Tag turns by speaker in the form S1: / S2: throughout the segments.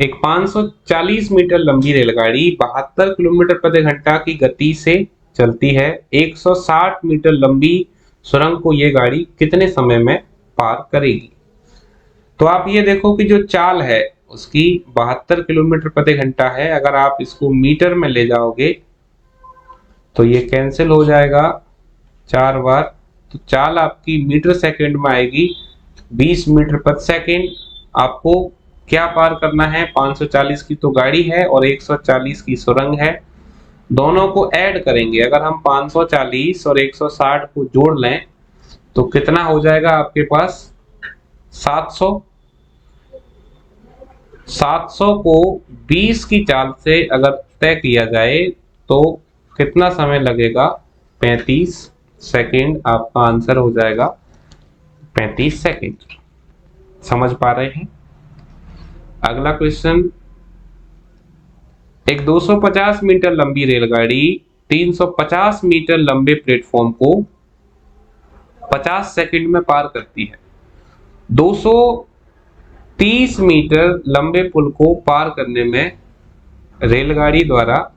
S1: एक 540 मीटर लंबी रेलगाड़ी 72 किलोमीटर प्रति घंटा की गति से चलती है। 160 मीटर लंबी सुरंग को यह गाड़ी कितने समय में पार करेगी? तो आप ये देखो कि जो चाल है उसकी 72 किलोमीटर प्रति घंटा है। अगर आप इसको मीटर में ले जाओगे तो ये कैंसिल हो जाएगा 4 बार, तो चाल आपकी मीटर सेकंड में आएगी 20 मीटर प्रति सेकंड। आपको क्या पार करना है? 540 की तो गाड़ी है और 140 की सुरंग है, दोनों को ऐड करेंगे। अगर हम 540 और 160 को जोड़ लें तो कितना हो जाएगा आपके पास? 700। 700 को 20 की चाल से अगर तय किया जाए तो कितना समय लगेगा? 35 सेकंड। आपका आंसर हो जाएगा 35 सेकंड। समझ पा रहे हैं? अगला क्वेश्चन, एक 250 मीटर लंबी रेलगाड़ी 350 मीटर लंबे प्लेटफॉर्म को 50 सेकंड में पार करती है। 230 मीटर लंबे पुल को पार करने में रेलगाड़ी द्वारा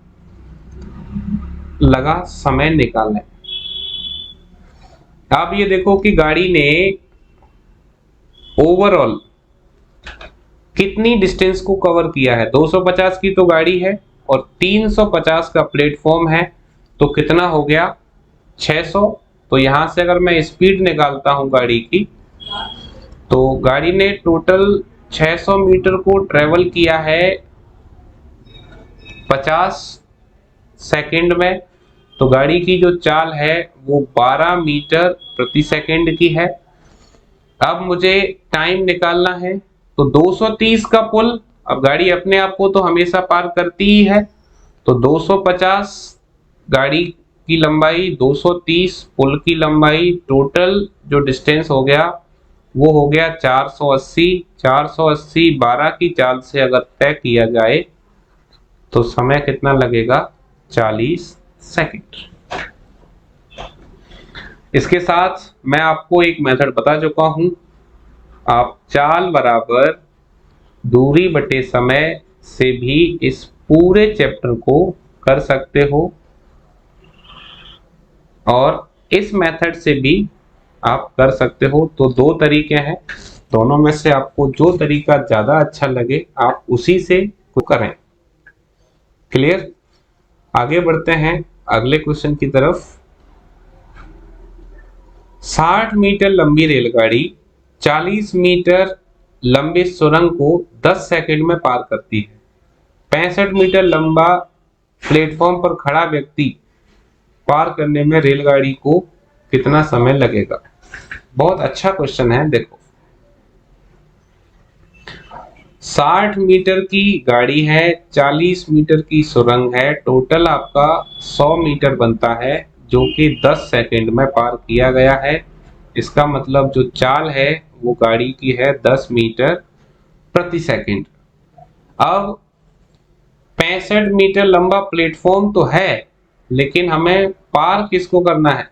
S1: लगा समय निकालें। आप ये देखो कि गाड़ी ने ओवरऑल कितनी डिस्टेंस को कवर किया है। 250 की तो गाड़ी है और 350 का प्लेटफॉर्म है, तो कितना हो गया? 600। तो यहां से अगर मैं स्पीड निकालता हूं गाड़ी की, तो गाड़ी ने टोटल 600 मीटर को ट्रेवल किया है 50 सेकंड में। तो गाड़ी की जो चाल है वो 12 मीटर प्रति सेकंड की है। अब मुझे टाइम निकालना है, तो 230 का पुल, अब गाड़ी अपने आप को तो हमेशा पार करती ही है, तो 250 गाड़ी की लंबाई, 230 पुल की लंबाई, टोटल जो डिस्टेंस हो गया वो हो गया 480। 480 12 की चाल से अगर तय किया जाए तो समय कितना लगेगा? 40 सेकंड। इसके साथ मैं आपको एक मेथड बता चुका हूं। आप चाल बराबर दूरी बटे समय से भी इस पूरे चैप्टर को कर सकते हो, और इस मेथड से भी आप कर सकते हो। तो दो तरीके हैं, दोनों में से आपको जो तरीका ज्यादा अच्छा लगे आप उसी से करें। क्लियर? आगे बढ़ते हैं अगले क्वेश्चन की तरफ। 60 मीटर लंबी रेलगाड़ी 40 मीटर लंबे सुरंग को 10 सेकंड में पार करती है। 65 मीटर लंबा प्लेटफॉर्म पर खड़ा व्यक्ति पार करने में रेलगाड़ी को कितना समय लगेगा? बहुत अच्छा क्वेश्चन है। देखो, 60 मीटर की गाड़ी है, 40 मीटर की सुरंग है, टोटल आपका 100 मीटर बनता है, जो कि 10 सेकंड में पार किया गया है। इसका मतलब जो चाल है वो गाड़ी की है 10 मीटर प्रति सेकंड। अब 65 मीटर लंबा प्लेटफॉर्म तो है, लेकिन हमें पार किसको करना है?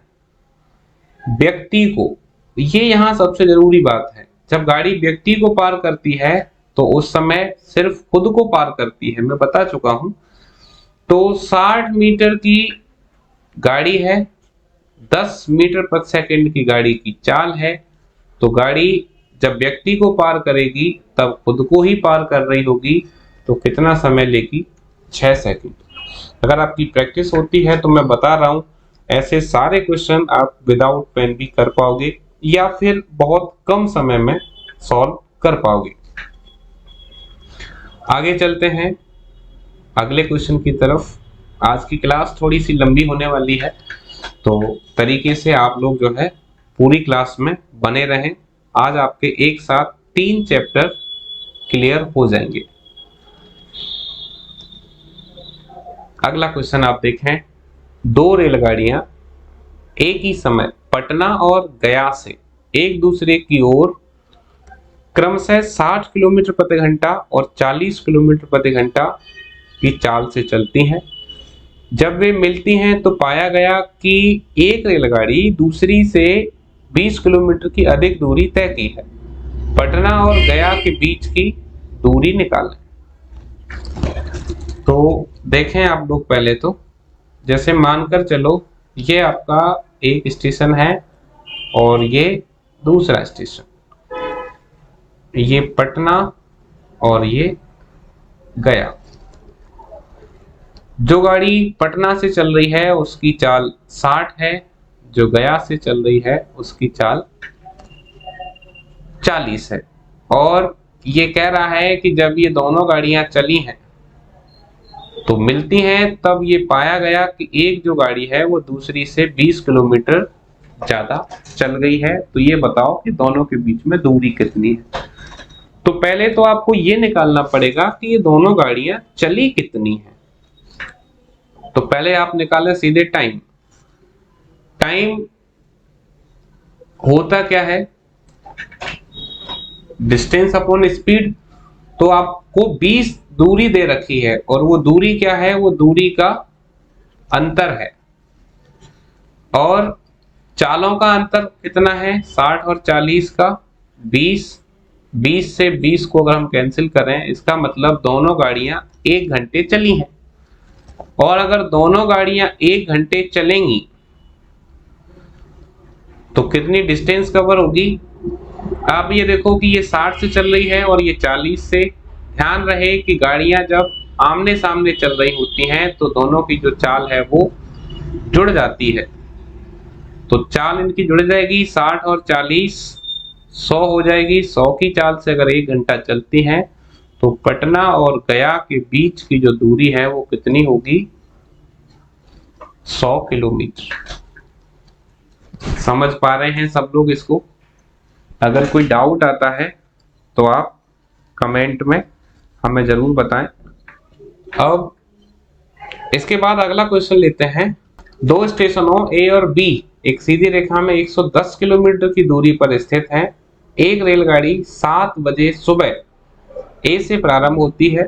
S1: व्यक्ति को। ये यहां सबसे जरूरी बात है। जब गाड़ी व्यक्ति को पार करती है तो उस समय सिर्फ खुद को पार करती है, मैं बता चुका हूं। तो 60 मीटर की गाड़ी है, 10 मीटर प्रति सेकंड की गाड़ी की चाल है, तो गाड़ी जब व्यक्ति को पार करेगी तब खुद को ही पार कर रही होगी, तो कितना समय लेगी? 6 सेकंड। अगर आपकी प्रैक्टिस होती है तो मैं बता रहा हूं ऐसे सारे क्वेश्चन आप विदाउट पेन भी कर पाओगे या फिर बहुत कम समय में सॉल्व कर पाओगे। आगे चलते हैं अगले क्वेश्चन की तरफ। आज की क्लास थोड़ी सी लंबी होने वाली है, तो तरीके से आप लोग जो है पूरी क्लास में बने रहें। आज आपके एक साथ 3 चैप्टर क्लियर हो जाएंगे। अगला क्वेश्चन आप देखें, 2 रेलगाड़ियां एक ही समय पटना और गया से एक दूसरे की ओर क्रमशः 60 किलोमीटर प्रति घंटा और 40 किलोमीटर प्रति घंटा की चाल से चलती हैं। जब वे मिलती हैं तो पाया गया कि एक रेलगाड़ी दूसरी से 20 किलोमीटर की अधिक दूरी तय की है। पटना और गया के बीच की दूरी निकालें। तो देखें आप लोग पहले तो, जैसे मानकर चलो ये आपका एक स्टेशन है और ये दूसरा स्टेशन, ये पटना और ये गया। जो गाड़ी पटना से चल रही है उसकी चाल 60 है, जो गया से चल रही है उसकी चाल 40 है। और ये कह रहा है कि जब ये दोनों गाड़ियां चली हैं तो मिलती हैं, तब ये पाया गया कि एक जो गाड़ी है वो दूसरी से 20 किलोमीटर ज्यादा चल गई है। तो ये बताओ कि दोनों के बीच में दूरी कितनी है। तो पहले तो आपको ये निकालना पड़ेगा कि ये दोनों गाड़ियां चली कितनी हैं। तो पहले आप निकालें सीधे टाइम। टाइम होता क्या है, डिस्टेंस अपॉन स्पीड। तो आपको 20 दूरी दे रखी है और वो दूरी क्या है, वो दूरी का अंतर है। और चालों का अंतर कितना है, 60 और 40 का 20। 20 से 20 को अगर हम कैंसिल करें, इसका मतलब दोनों गाड़ियां 1 घंटे चली हैं। और अगर दोनों गाड़ियां 1 घंटे चलेंगी तो कितनी डिस्टेंस कवर होगी। आप ये देखो कि ये 60 से चल रही है और ये 40 से। ध्यान रहे कि गाड़ियां जब आमने सामने चल रही होती हैं तो दोनों की जो चाल है वो जुड़ जाती है। तो चाल इनकी जुड़ जाएगी, 60 और 40 100 हो जाएगी। 100 की चाल से अगर 1 घंटा चलती हैं तो पटना और गया के बीच की जो दूरी है वो कितनी होगी, 100 किलोमीटर। समझ पा रहे हैं सब लोग इसको। अगर कोई डाउट आता है तो आप कमेंट में हमें जरूर बताएं। अब इसके बाद अगला क्वेश्चन लेते हैं। दो स्टेशनों ए और बी एक सीधी रेखा में 110 किलोमीटर की दूरी पर स्थित हैं। एक रेलगाड़ी 7 बजे सुबह ए से प्रारंभ होती है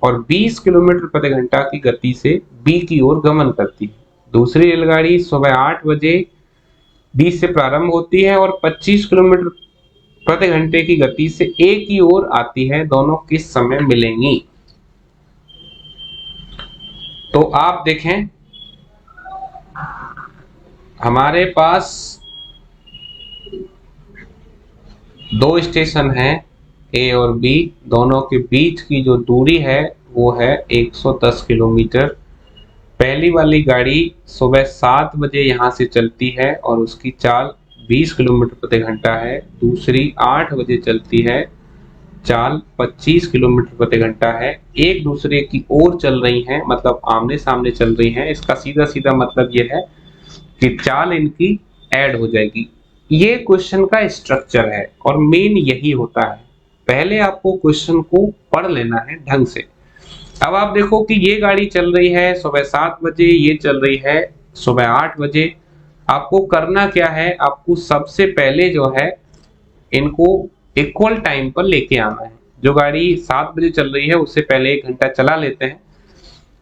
S1: और 20 किलोमीटर प्रति घंटा की गति से बी की ओर गमन करती है। दूसरी रेलगाड़ी सुबह 8 बजे बी से प्रारंभ होती है और 25 किलोमीटर प्रति घंटे की गति से ए की ओर आती है। दोनों किस समय मिलेंगी। तो आप देखें, हमारे पास दो स्टेशन हैं ए और बी, दोनों के बीच की जो दूरी है वो है 110 किलोमीटर। पहली वाली गाड़ी सुबह 7 बजे यहाँ से चलती है और उसकी चाल 20 किलोमीटर प्रति घंटा है। दूसरी 8 बजे चलती है, चाल 25 किलोमीटर प्रति घंटा है। एक दूसरे की ओर चल रही हैं, मतलब आमने सामने चल रही हैं। इसका सीधा सीधा मतलब ये है कि चाल इनकी ऐड हो जाएगी। ये क्वेश्चन का स्ट्रक्चर है और मेन यही होता है। पहले आपको क्वेश्चन को पढ़ लेना है ढंग से। अब आप देखो कि ये गाड़ी चल रही है सुबह 7 बजे, ये चल रही है सुबह 8 बजे। आपको करना क्या है, आपको सबसे पहले जो है इनको इक्वल टाइम पर लेके आना है। जो गाड़ी 7 बजे चल रही है उससे पहले 1 घंटा चला लेते हैं।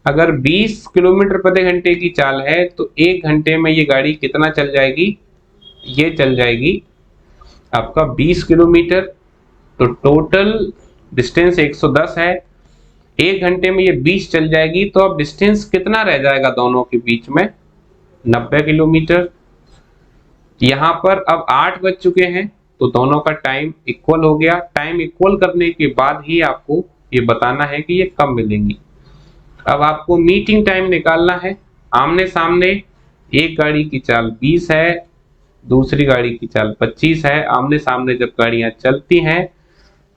S1: अगर 20 किलोमीटर प्रति घंटे की चाल है तो 1 घंटे में ये गाड़ी कितना चल जाएगी, ये चल जाएगी आपका 20 किलोमीटर। तो टोटल डिस्टेंस 110 है, 1 घंटे में ये 20 चल जाएगी। तो अब डिस्टेंस कितना रह जाएगा दोनों के बीच में, 90 किलोमीटर। यहाँ पर अब 8 बज चुके हैं तो दोनों का टाइम इक्वल हो गया। टाइम इक्वल करने के बाद ही आपको ये बताना है कि ये कब मिलेंगी। अब आपको मीटिंग टाइम निकालना है। आमने सामने एक गाड़ी की चाल 20 है, दूसरी गाड़ी की चाल 25 है। आमने सामने जब गाड़ियां चलती हैं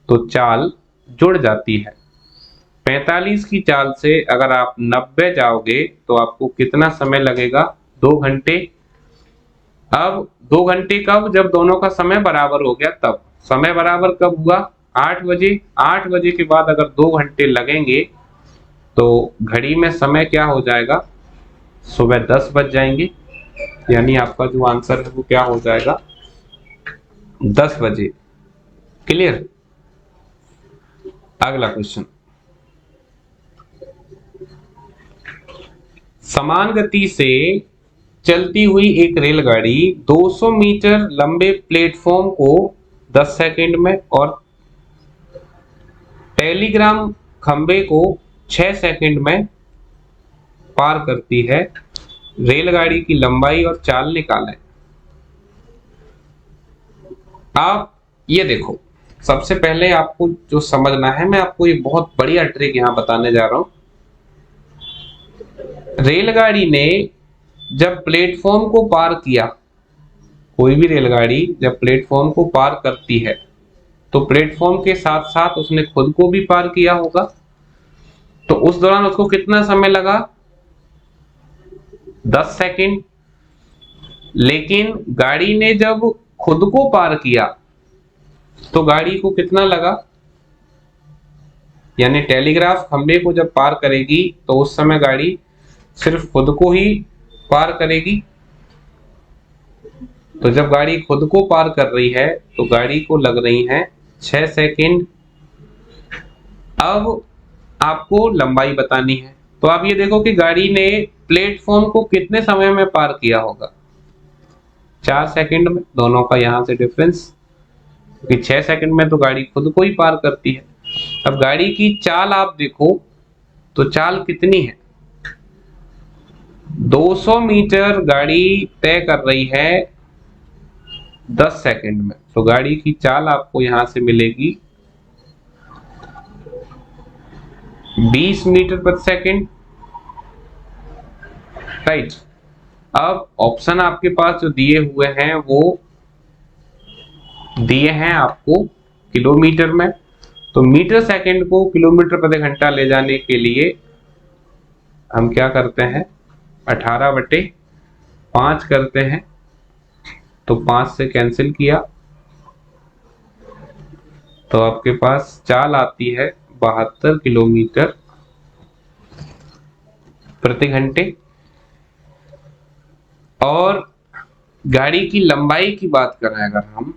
S1: तो चाल जुड़ जाती है। 45 की चाल से अगर आप 90 जाओगे तो आपको कितना समय लगेगा, 2 घंटे। अब 2 घंटे कब, जब दोनों का समय बराबर हो गया तब। समय बराबर कब हुआ, 8 बजे। 8 बजे के बाद अगर 2 घंटे लगेंगे तो घड़ी में समय क्या हो जाएगा, सुबह 10 बज जाएंगे। यानी आपका जो आंसर है वो क्या हो जाएगा, 10 बजे। क्लियर। अगला क्वेश्चन। समान गति से चलती हुई एक रेलगाड़ी 200 मीटर लंबे प्लेटफॉर्म को 10 सेकंड में और टेलीग्राम खंबे को 6 सेकंड में पार करती है। रेलगाड़ी की लंबाई और चाल निकालें। आप ये देखो, सबसे पहले आपको जो समझना है, मैं आपको ये बहुत बढ़िया ट्रिक यहाँ बताने जा रहा हूं। रेलगाड़ी ने जब प्लेटफॉर्म को पार किया, कोई भी रेलगाड़ी जब प्लेटफॉर्म को पार करती है तो प्लेटफॉर्म के साथ साथ उसने खुद को भी पार किया होगा। तो उस दौरान उसको कितना समय लगा? 10 सेकंड। लेकिन गाड़ी ने जब खुद को पार किया तो गाड़ी को कितना लगा? यानी टेलीग्राफ खंबे को जब पार करेगी तो उस समय गाड़ी सिर्फ खुद को ही पार करेगी। तो जब गाड़ी खुद को पार कर रही है तो गाड़ी को लग रही है 6 सेकंड। अब आपको लंबाई बतानी है, तो आप ये देखो कि गाड़ी ने प्लेटफॉर्म को कितने समय में पार किया होगा? 4 सेकंड में। दोनों का यहां से डिफरेंस, क्योंकि 6 सेकंड में तो गाड़ी खुद को ही पार करती है। अब गाड़ी की चाल आप देखो तो चाल कितनी है? 200 मीटर गाड़ी तय कर रही है 10 सेकंड में। तो गाड़ी की चाल आपको यहां से मिलेगी 20 मीटर प्रति सेकंड, राइट। अब ऑप्शन आपके पास जो दिए हुए हैं वो दिए हैं आपको किलोमीटर में। तो मीटर सेकंड को किलोमीटर प्रति घंटा ले जाने के लिए हम क्या करते हैं? 18/5 करते हैं। तो 5 से कैंसिल किया तो आपके पास चाल आती है 72 किलोमीटर प्रति घंटे। और गाड़ी की लंबाई की बात करें अगर हम,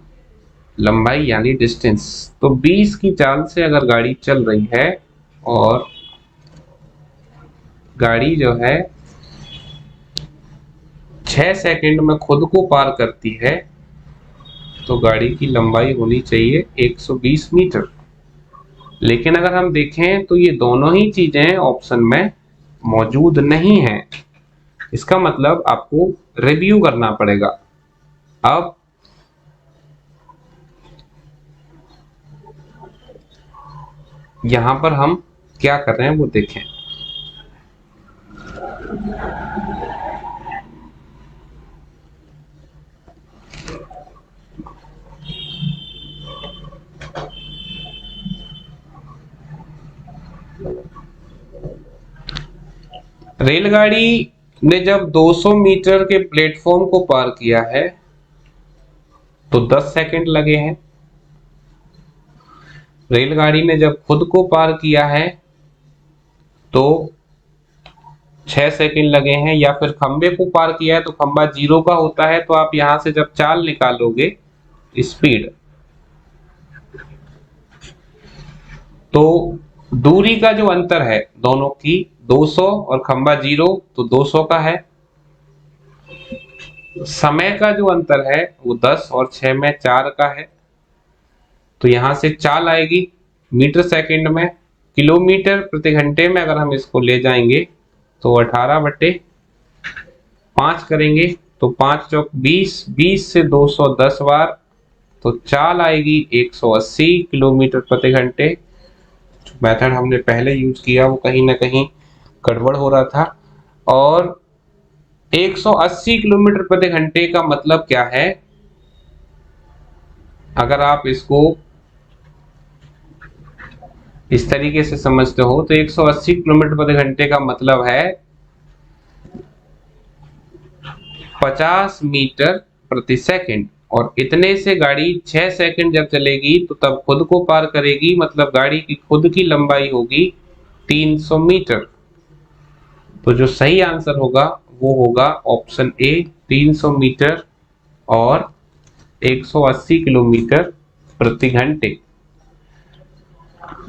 S1: लंबाई यानी डिस्टेंस, तो 20 की चाल से अगर गाड़ी चल रही है और गाड़ी जो है 6 सेकंड में खुद को पार करती है तो गाड़ी की लंबाई होनी चाहिए 120 मीटर। लेकिन अगर हम देखें तो ये दोनों ही चीजें ऑप्शन में मौजूद नहीं हैं। इसका मतलब आपको रिव्यू करना पड़ेगा। अब यहां पर हम क्या कर रहे हैं वो देखें। रेलगाड़ी ने जब 200 मीटर के प्लेटफॉर्म को पार किया है तो 10 सेकंड लगे हैं। रेलगाड़ी ने जब खुद को पार किया है तो 6 सेकंड लगे हैं। या फिर खंबे को पार किया है तो खंबा 0 का होता है, तो आप यहां से जब चाल निकालोगे स्पीड, तो दूरी का जो अंतर है दोनों की 200 और खंबा 0, तो 200 का है। समय का जो अंतर है वो 10 और 6 में 4 का है। तो यहां से चाल आएगी मीटर सेकंड में। किलोमीटर प्रति घंटे में अगर हम इसको ले जाएंगे तो 18/5 करेंगे तो 5 चौक 20, 20 से 210 बार, तो चाल आएगी 180 किलोमीटर प्रति घंटे। मेथड हमने पहले यूज किया वो कहीं ना कहीं गड़बड़ हो रहा था। और 180 किलोमीटर प्रति घंटे का मतलब क्या है? अगर आप इसको इस तरीके से समझते हो तो 180 किलोमीटर प्रति घंटे का मतलब है 50 मीटर प्रति सेकंड। और इतने से गाड़ी 6 सेकंड जब चलेगी तो तब खुद को पार करेगी, मतलब गाड़ी की खुद की लंबाई होगी 300 मीटर। तो जो सही आंसर होगा वो होगा ऑप्शन ए, 300 मीटर और 180 किलोमीटर प्रति घंटे।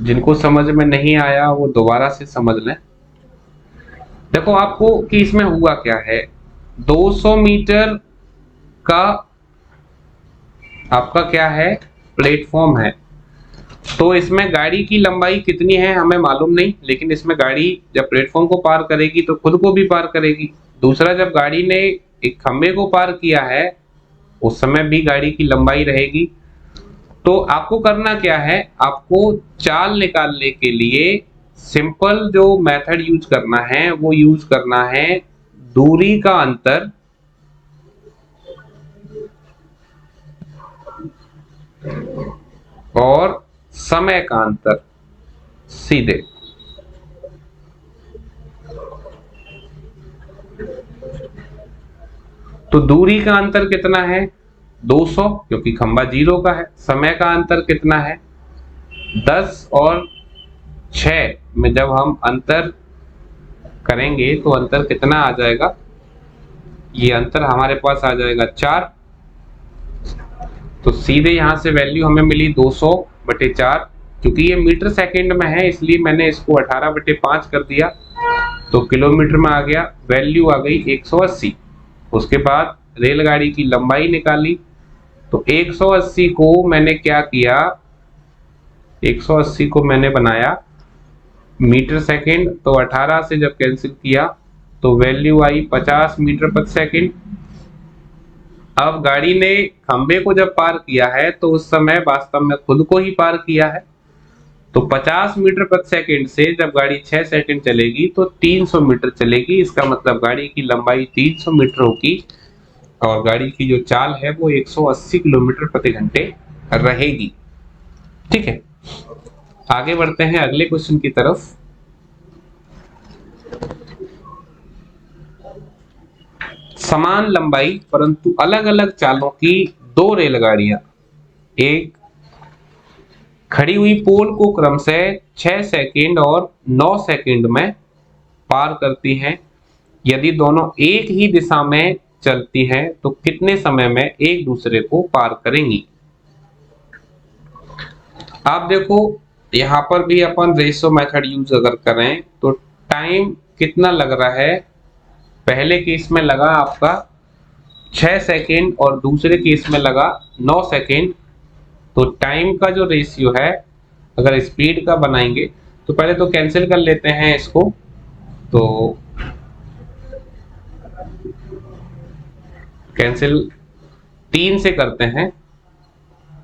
S1: जिनको समझ में नहीं आया वो दोबारा से समझ लें। देखो आपको कि इसमें हुआ क्या है। 200 मीटर का आपका क्या है? प्लेटफॉर्म है। तो इसमें गाड़ी की लंबाई कितनी है हमें मालूम नहीं, लेकिन इसमें गाड़ी जब प्लेटफॉर्म को पार करेगी तो खुद को भी पार करेगी। दूसरा, जब गाड़ी ने एक खंबे को पार किया है उस समय भी गाड़ी की लंबाई रहेगी। तो आपको करना क्या है, आपको चाल निकालने के लिए सिंपल जो मेथड यूज करना है वो यूज करना है दूरी का अंतर और समय का अंतर। सीधे तो दूरी का अंतर कितना है 200, क्योंकि खंबा 0 का है। समय का अंतर कितना है 10 और 6 में जब हम अंतर करेंगे तो अंतर कितना आ जाएगा, ये अंतर हमारे पास आ जाएगा 4। तो सीधे यहां से वैल्यू हमें मिली 200/4। क्योंकि ये मीटर सेकंड में है इसलिए मैंने इसको 18/5 कर दिया, तो किलोमीटर में आ गया। वैल्यू आ गई 180। उसके बाद रेलगाड़ी की लंबाई निकाली, तो 180 को मैंने क्या किया, 180 को मैंने बनाया मीटर सेकंड, तो 18 से जब कैंसिल किया तो वैल्यू आई 50 मीटर प्रति सेकंड। अब गाड़ी ने खंबे को जब पार किया है तो उस समय वास्तव में खुद को ही पार किया है। तो 50 मीटर प्रति सेकंड से जब गाड़ी 6 सेकंड चलेगी तो 300 मीटर चलेगी। इसका मतलब गाड़ी की लंबाई 300 मीटर होगी और गाड़ी की जो चाल है वो 180 किलोमीटर प्रति घंटे रहेगी। ठीक है, आगे बढ़ते हैं अगले क्वेश्चन की तरफ। समान लंबाई परंतु अलग अलग चालों की दो रेलगाड़ियां एक खड़ी हुई पोल को क्रमशः 6 सेकंड और 9 सेकंड में पार करती हैं। यदि दोनों एक ही दिशा में चलती हैं तो कितने समय में एक दूसरे को पार करेंगी। आप देखो यहाँ पर भी अपन रेशो मेथड यूज अगर करें तो टाइम कितना लग रहा है, पहले केस में लगा आपका 6 सेकंड और दूसरे केस में लगा 9 सेकंड। तो टाइम का जो रेशियो है अगर स्पीड का बनाएंगे तो पहले तो कैंसिल कर लेते हैं इसको, तो कैंसिल 3 से करते हैं,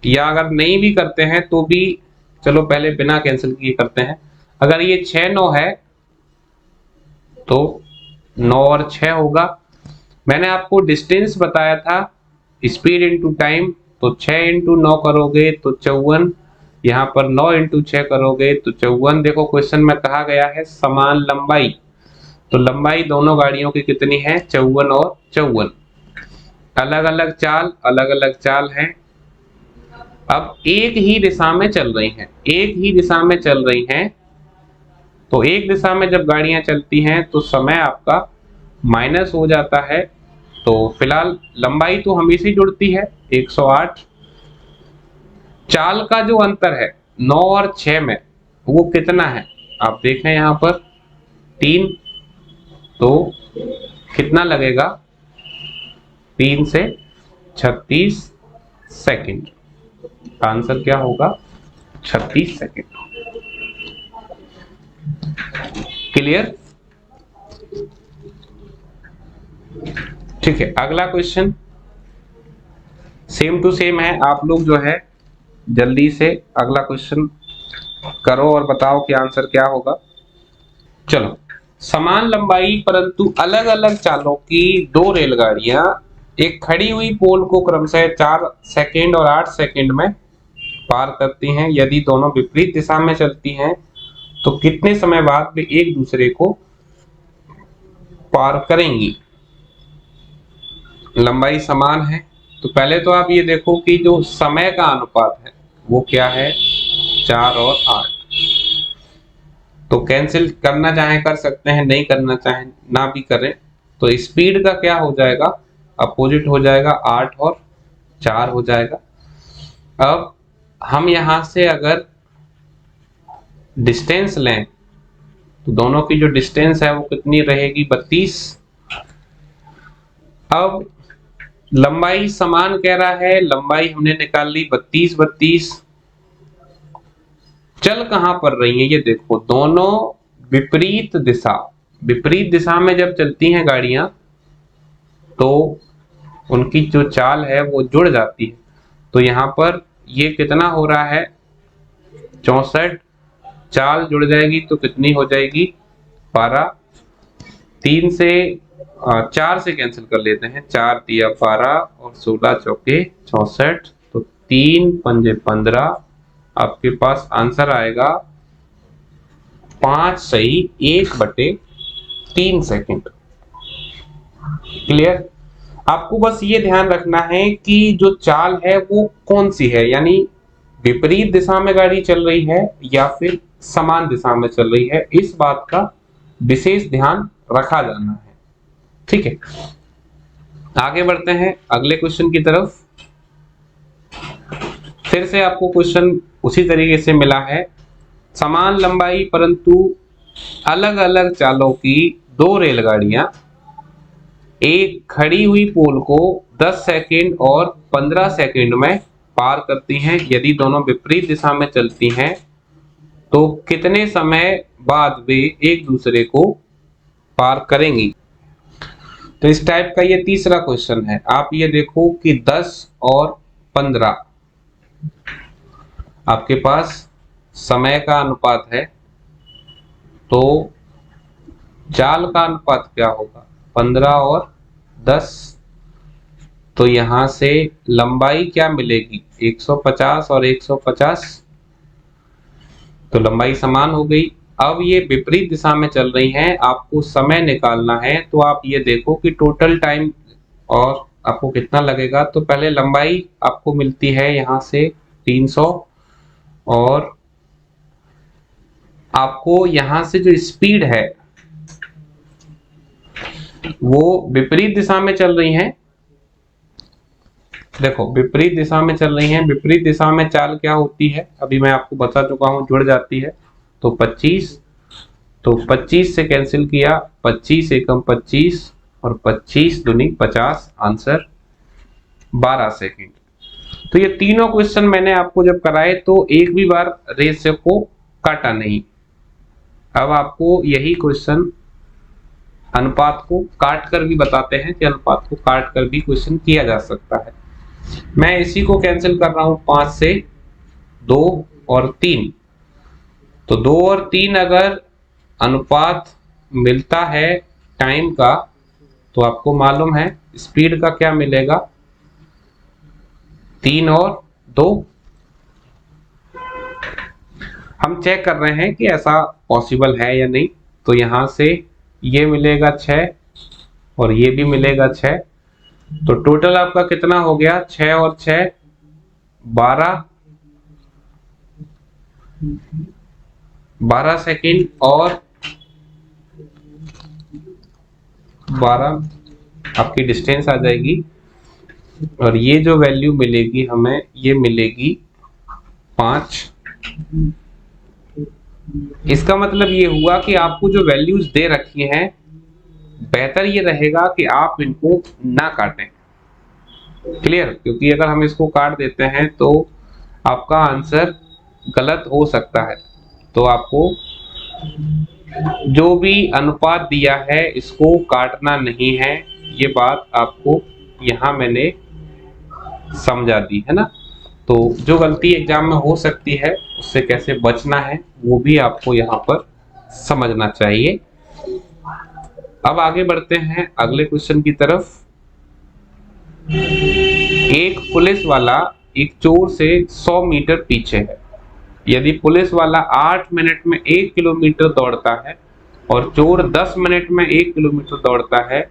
S1: या अगर नहीं भी करते हैं तो भी चलो पहले बिना कैंसिल किए करते हैं। अगर ये 6-9 है तो 9 और 6 होगा। मैंने आपको डिस्टेंस बताया था स्पीड इंटू टाइम, तो 6 इंटू 9 करोगे तो 54, यहाँ पर 9 इंटू 6 करोगे तो 54। देखो क्वेश्चन में कहा गया है समान लंबाई, तो लंबाई दोनों गाड़ियों की कितनी है 54 और 54। अलग अलग चाल है। अब एक ही दिशा में चल रही हैं, एक ही दिशा में चल रही हैं, तो एक दिशा में जब गाड़ियां चलती हैं तो समय आपका माइनस हो जाता है। तो फिलहाल लंबाई तो हमेशा जुड़ती है 108। चाल का जो अंतर है 9 और 6 में वो कितना है, आप देखें यहाँ पर 3, तो कितना लगेगा 3 से 36 सेकंड। आंसर क्या होगा 36 सेकंड। क्लियर? ठीक है, अगला क्वेश्चन सेम टू सेम है। आप लोग जो है जल्दी से अगला क्वेश्चन करो और बताओ कि आंसर क्या होगा। चलो, समान लंबाई परंतु अलग अलग चालों की दो रेलगाड़ियां एक खड़ी हुई पोल को क्रमशः 4 सेकंड और 8 सेकंड में पार करती हैं। यदि दोनों विपरीत दिशा में चलती हैं तो कितने समय बाद वे एक दूसरे को पार करेंगी। लंबाई समान है, तो पहले तो आप ये देखो कि जो समय का अनुपात है वो क्या है 4 और 8। तो कैंसिल करना चाहे कर सकते हैं, नहीं करना चाहे ना भी करें। तो स्पीड का क्या हो जाएगा, अपोजिट हो जाएगा, 8 और 4 हो जाएगा। अब हम यहां से अगर डिस्टेंस लें तो दोनों की जो डिस्टेंस है वो कितनी रहेगी 32। अब लंबाई समान कह रहा है, लंबाई हमने निकाल ली 32। चल कहां पर रही है ये देखो, दोनों विपरीत दिशा में जब चलती हैं गाड़ियां तो उनकी जो चाल है वो जुड़ जाती है। तो यहाँ पर ये कितना हो रहा है 64, चाल जुड़ जाएगी तो कितनी हो जाएगी 12, 3 से 4 से कैंसिल कर लेते हैं, 4 दिया 12 और 16 चौके 64, तो 3 पंजे 15, आपके पास आंसर आएगा 5 सही 1/3 सेकंड। क्लियर? आपको बस ये ध्यान रखना है कि जो चाल है वो कौन सी है, यानी विपरीत दिशा में गाड़ी चल रही है या फिर समान दिशा में चल रही है, इस बात का विशेष ध्यान रखा जाना है। ठीक है, आगे बढ़ते हैं अगले क्वेश्चन की तरफ। फिर से आपको क्वेश्चन उसी तरीके से मिला है, समान लंबाई परंतु अलग अलग चालों की 2 रेलगाड़ियां एक खड़ी हुई पोल को 10 सेकंड और 15 सेकंड में पार करती हैं। यदि दोनों विपरीत दिशा में चलती हैं तो कितने समय बाद वे एक दूसरे को पार करेंगी? तो इस टाइप का ये तीसरा क्वेश्चन है। आप ये देखो कि 10 और 15 आपके पास समय का अनुपात है, तो चाल का अनुपात क्या होगा 15 और 10, तो यहां से लंबाई क्या मिलेगी 150 और 150, तो लंबाई समान हो गई। अब ये विपरीत दिशा में चल रही हैं, आपको समय निकालना है, तो आप ये देखो कि टोटल टाइम और आपको कितना लगेगा। तो पहले लंबाई आपको मिलती है यहां से 300, और आपको यहां से जो स्पीड है वो विपरीत दिशा में चल रही हैं। देखो विपरीत दिशा में चल रही हैं, विपरीत दिशा में चाल क्या होती है अभी मैं आपको बता चुका हूं, जुड़ जाती है। तो 25, तो 25 से कैंसिल किया, 25 एकम 25 और 25 दूनी 50, आंसर 12 सेकंड। तो ये तीनों क्वेश्चन मैंने आपको जब कराए तो एक भी बार रेशियो को काटा नहीं। अब आपको यही क्वेश्चन अनुपात को काट कर भी बताते हैं कि अनुपात को काट कर भी क्वेश्चन किया जा सकता है। मैं इसी को कैंसिल कर रहा हूं, 5 से 2 और 3, तो 2 और 3 अगर अनुपात मिलता है टाइम का तो आपको मालूम है स्पीड का क्या मिलेगा 3 और 2। हम चेक कर रहे हैं कि ऐसा पॉसिबल है या नहीं, तो यहां से ये मिलेगा 6 और ये भी मिलेगा 6, तो टोटल आपका कितना हो गया 6 और 6 12 सेकंड और 12 आपकी डिस्टेंस आ जाएगी, और ये जो वैल्यू मिलेगी हमें ये मिलेगी 5। इसका मतलब ये हुआ कि आपको जो वैल्यूज दे रखी हैं बेहतर ये रहेगा कि आप इनको ना काटें। क्लियर? क्योंकि अगर हम इसको काट देते हैं तो आपका आंसर गलत हो सकता है। तो आपको जो भी अनुपात दिया है इसको काटना नहीं है, ये बात आपको यहां मैंने समझा दी है ना। तो जो गलती एग्जाम में हो सकती है उससे कैसे बचना है वो भी आपको यहाँ पर समझना चाहिए। अब आगे बढ़ते हैं अगले क्वेश्चन की तरफ। एक पुलिस वाला एक चोर से 100 मीटर पीछे है। यदि पुलिस वाला 8 मिनट में 1 किलोमीटर दौड़ता है और चोर 10 मिनट में 1 किलोमीटर दौड़ता है,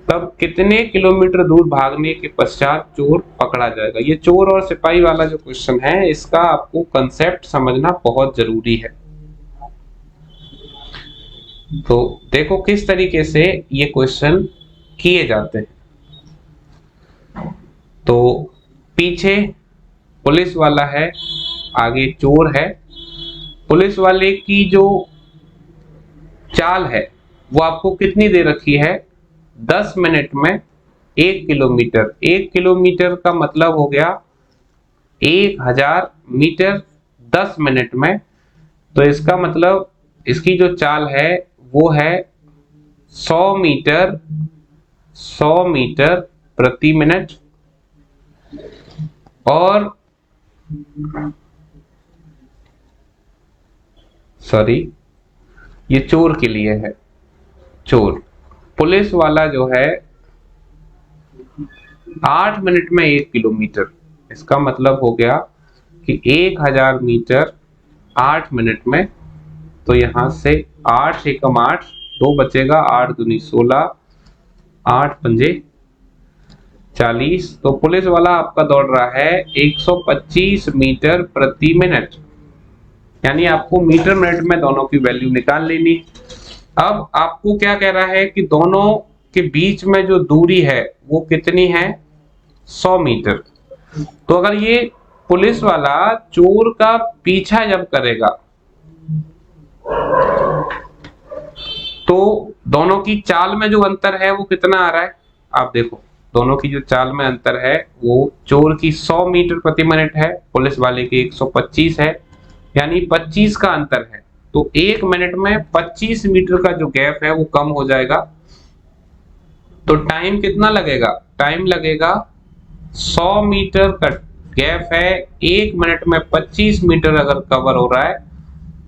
S1: तब कितने किलोमीटर दूर भागने के पश्चात चोर पकड़ा जाएगा? ये चोर और सिपाही वाला जो क्वेश्चन है इसका आपको कंसेप्ट समझना बहुत जरूरी है। तो देखो किस तरीके से ये क्वेश्चन किए जाते हैं। तो पीछे पुलिस वाला है, आगे चोर है। पुलिस वाले की जो चाल है वो आपको कितनी दे रखी है 10 मिनट में 1 किलोमीटर। 1 किलोमीटर का मतलब हो गया 1000 मीटर 10 मिनट में, तो इसका मतलब इसकी जो चाल है वो है 100 मीटर 100 मीटर प्रति मिनट। और सॉरी, ये चोर के लिए है। चोर, पुलिस वाला जो है 8 मिनट में 1 किलोमीटर। इसका मतलब हो गया कि 1000 मीटर 8 मिनट में। तो यहां से 8 एकम 8, 2 बचेगा, 8 दूनी 16, 8 पंजे 40। तो पुलिस वाला आपका दौड़ रहा है 125 मीटर प्रति मिनट, यानी आपको मीटर मिनट में दोनों की वैल्यू निकाल लेनी। अब आपको क्या कह रहा है कि दोनों के बीच में जो दूरी है वो कितनी है, 100 मीटर। तो अगर ये पुलिस वाला चोर का पीछा जब करेगा तो दोनों की चाल में जो अंतर है वो कितना आ रहा है, आप देखो। दोनों की जो चाल में अंतर है वो चोर की 100 मीटर प्रति मिनट है, पुलिस वाले की 125 है, यानी 25 का अंतर है। तो 1 मिनट में 25 मीटर का जो गैप है वो कम हो जाएगा। तो टाइम कितना लगेगा, टाइम लगेगा 100 मीटर का गैप है, 1 मिनट में 25 मीटर अगर कवर हो रहा है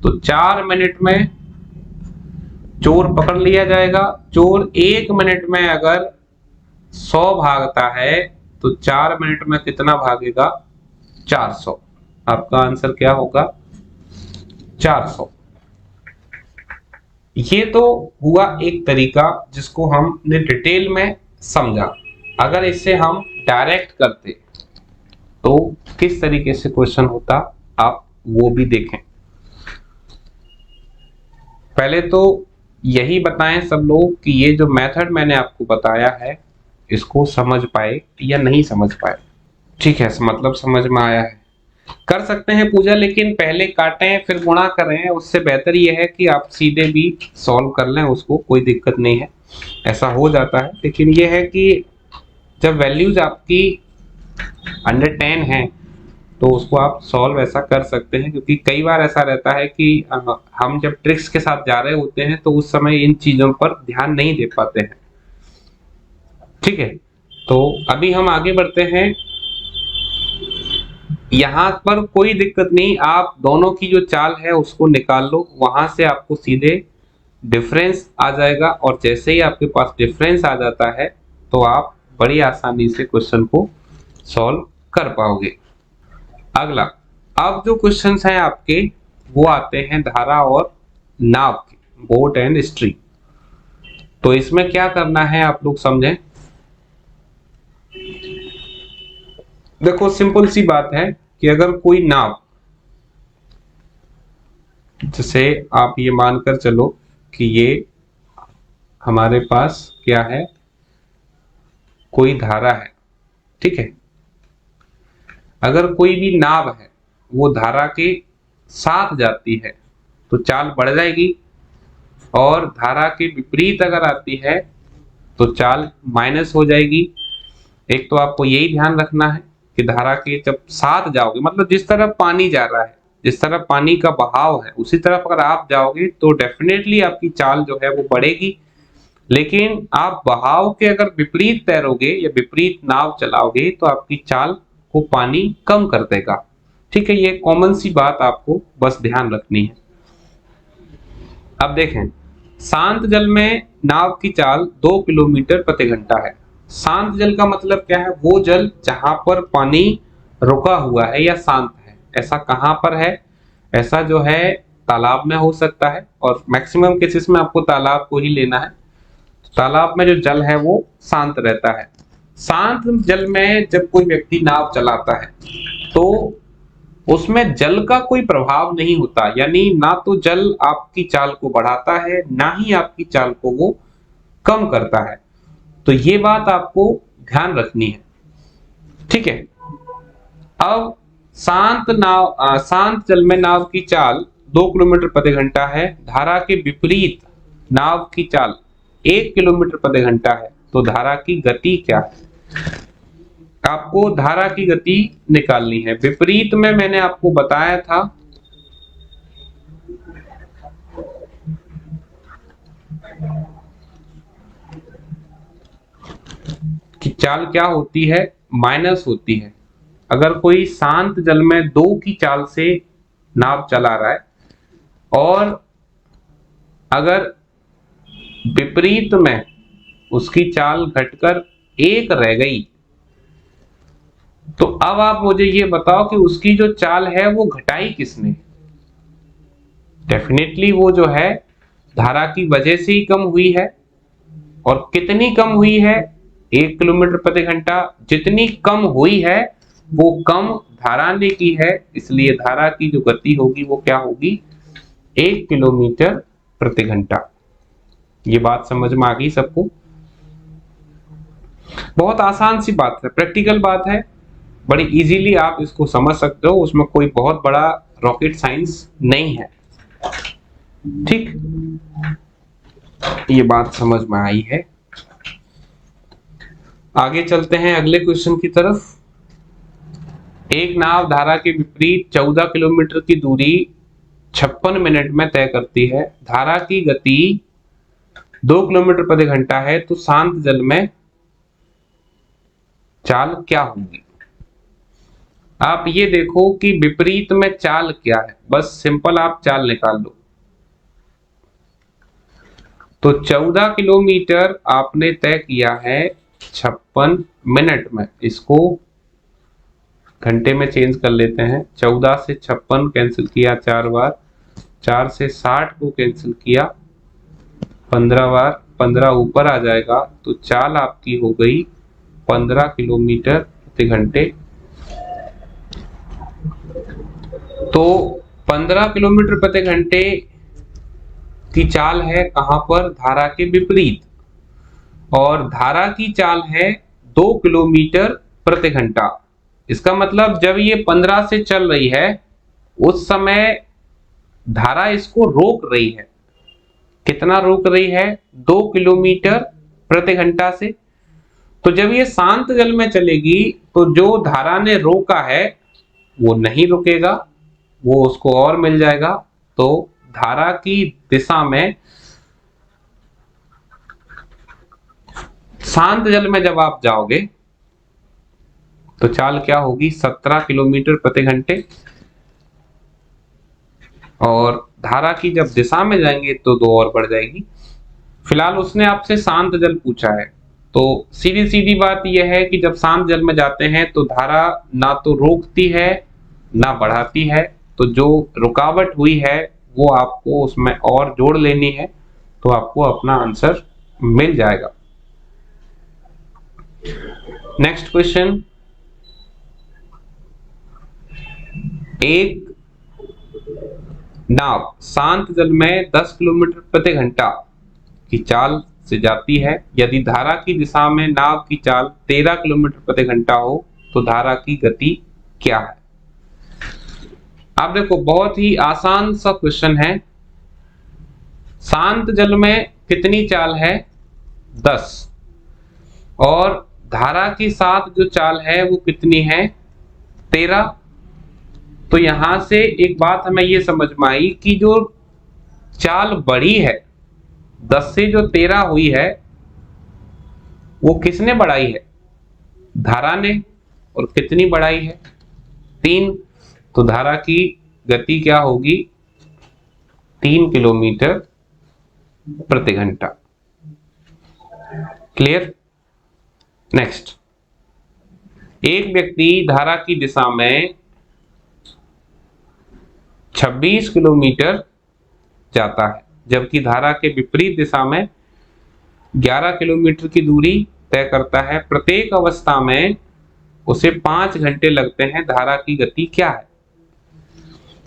S1: तो 4 मिनट में चोर पकड़ लिया जाएगा। चोर 1 मिनट में अगर 100 भागता है तो 4 मिनट में कितना भागेगा, 400। आपका आंसर क्या होगा, 400। ये तो हुआ एक तरीका जिसको हमने डिटेल में समझा। अगर इससे हम डायरेक्ट करते तो किस तरीके से क्वेश्चन होता, आप वो भी देखें। पहले तो यही बताएं सब लोग कि ये जो मेथड मैंने आपको बताया है इसको समझ पाए या नहीं समझ पाए। ठीक है, मतलब समझ में आया है, कर सकते हैं पूजा, लेकिन पहले काटें फिर गुणा करें, उससे बेहतर ये है कि आप सीधे भी सॉल्व कर लें उसको, कोई दिक्कत नहीं है, ऐसा हो जाता है। लेकिन ये है कि जब वैल्यूज आपकी अंडर 10 है तो उसको आप सॉल्व ऐसा कर सकते हैं, क्योंकि कई बार ऐसा रहता है कि हम जब ट्रिक्स के साथ जा रहे होते हैं तो उस समय इन चीजों पर ध्यान नहीं दे पाते हैं। ठीक है, तो अभी हम आगे बढ़ते हैं। यहां पर कोई दिक्कत नहीं, आप दोनों की जो चाल है उसको निकाल लो, वहां से आपको सीधे डिफरेंस आ जाएगा। और जैसे ही आपके पास डिफरेंस आ जाता है तो आप बड़ी आसानी से क्वेश्चन को सॉल्व कर पाओगे। अगला, अब जो क्वेश्चंस हैं आपके वो आते हैं धारा और नाव के, बोट एंड स्ट्रीम। तो इसमें क्या करना है आप लोग समझें। देखो सिंपल सी बात है कि अगर कोई नाव, जैसे आप ये मानकर चलो कि ये हमारे पास क्या है, कोई धारा है, ठीक है। अगर कोई भी नाव है वो धारा के साथ जाती है तो चाल बढ़ जाएगी, और धारा के विपरीत अगर आती है तो चाल माइनस हो जाएगी। एक तो आपको यही ध्यान रखना है कि धारा के जब साथ जाओगे, मतलब जिस तरफ पानी जा रहा है, जिस तरफ पानी का बहाव है उसी तरफ अगर आप जाओगे तो डेफिनेटली आपकी चाल जो है वो बढ़ेगी। लेकिन आप बहाव के अगर विपरीत तैरोगे या विपरीत नाव चलाओगे तो आपकी चाल को पानी कम कर देगा। ठीक है, ये कॉमन सी बात आपको बस ध्यान रखनी है। अब देखें, शांत जल में नाव की चाल 2 किलोमीटर प्रति घंटा है। शांत जल का मतलब क्या है, वो जल जहां पर पानी रुका हुआ है या शांत है। ऐसा कहां पर है, ऐसा जो है तालाब में हो सकता है, और मैक्सिमम केसेस में आपको तालाब को ही लेना है। तालाब में जो जल है वो शांत रहता है। शांत जल में जब कोई व्यक्ति नाव चलाता है तो उसमें जल का कोई प्रभाव नहीं होता, यानी ना तो जल आपकी चाल को बढ़ाता है ना ही आपकी चाल को वो कम करता है। तो ये बात आपको ध्यान रखनी है। ठीक है, अब शांत जल में नाव की चाल 2 किलोमीटर प्रति घंटा है, धारा के विपरीत नाव की चाल 1 किलोमीटर प्रति घंटा है। तो धारा की गति क्या है, आपको धारा की गति निकालनी है। विपरीत में मैंने आपको बताया था चाल क्या होती है, माइनस होती है। अगर कोई शांत जल में 2 की चाल से नाव चला रहा है और अगर विपरीत में उसकी चाल घटकर 1 रह गई, तो अब आप मुझे ये बताओ कि उसकी जो चाल है वो घटाई किसने। डेफिनेटली वो जो है धारा की वजह से ही कम हुई है। और कितनी कम हुई है, 1 किलोमीटर प्रति घंटा। जितनी कम हुई है वो कम धारा ने की है, इसलिए धारा की जो गति होगी वो क्या होगी, 1 किलोमीटर प्रति घंटा। ये बात समझ में आ गई सबको। बहुत आसान सी बात है, प्रैक्टिकल बात है, बड़ी इजीली आप इसको समझ सकते हो, उसमें कोई बहुत बड़ा रॉकेट साइंस नहीं है। ठीक, ये बात समझ में आई है। आगे चलते हैं अगले क्वेश्चन की तरफ। एक नाव धारा के विपरीत 14 किलोमीटर की दूरी 56 मिनट में तय करती है। धारा की गति 2 किलोमीटर प्रति घंटा है, तो शांत जल में चाल क्या होगी। आप ये देखो कि विपरीत में चाल क्या है, बस सिंपल आप चाल निकाल लो। तो 14 किलोमीटर आपने तय किया है 56 मिनट में। इसको घंटे में चेंज कर लेते हैं। 14 से 56 कैंसिल किया 4 बार, 4 से 60 को कैंसिल किया 15 बार, 15 ऊपर आ जाएगा, तो चाल आपकी हो गई 15 किलोमीटर प्रति घंटे। तो 15 किलोमीटर प्रति घंटे की चाल है कहां पर, धारा के विपरीत, और धारा की चाल है 2 किलोमीटर प्रति घंटा। इसका मतलब जब ये 15 से चल रही है उस समय धारा इसको रोक रही है। कितना रोक रही है, 2 किलोमीटर प्रति घंटा से। तो जब ये शांत जल में चलेगी तो जो धारा ने रोका है वो नहीं रुकेगा, वो उसको और मिल जाएगा। तो धारा की दिशा में शांत जल में जब आप जाओगे तो चाल क्या होगी, 17 किलोमीटर प्रति घंटे। और धारा की जब दिशा में जाएंगे तो 2 और बढ़ जाएगी। फिलहाल उसने आपसे शांत जल पूछा है, तो सीधी सीधी बात यह है कि जब शांत जल में जाते हैं तो धारा ना तो रोकती है ना बढ़ाती है। तो जो रुकावट हुई है वो आपको उसमें और जोड़ लेनी है, तो आपको अपना आंसर मिल जाएगा। Next question. एक नाव शांत जल में 10 किलोमीटर प्रति घंटा की चाल से जाती है। यदि धारा की दिशा में नाव की चाल 13 किलोमीटर प्रति घंटा हो तो धारा की गति क्या है। आप देखो, बहुत ही आसान सा क्वेश्चन है। शांत जल में कितनी चाल है, 10, और धारा के साथ जो चाल है वो कितनी है, 13। तो यहां से एक बात हमें ये समझ में आई कि जो चाल बढ़ी है 10 से जो 13 हुई है वो किसने बढ़ाई है, धारा ने। और कितनी बढ़ाई है, 3। तो धारा की गति क्या होगी, 3 किलोमीटर प्रति घंटा। क्लियर। नेक्स्ट। एक व्यक्ति धारा की दिशा में 26 किलोमीटर जाता है, जबकि धारा के विपरीत दिशा में 11 किलोमीटर की दूरी तय करता है। प्रत्येक अवस्था में उसे 5 घंटे लगते हैं। धारा की गति क्या है।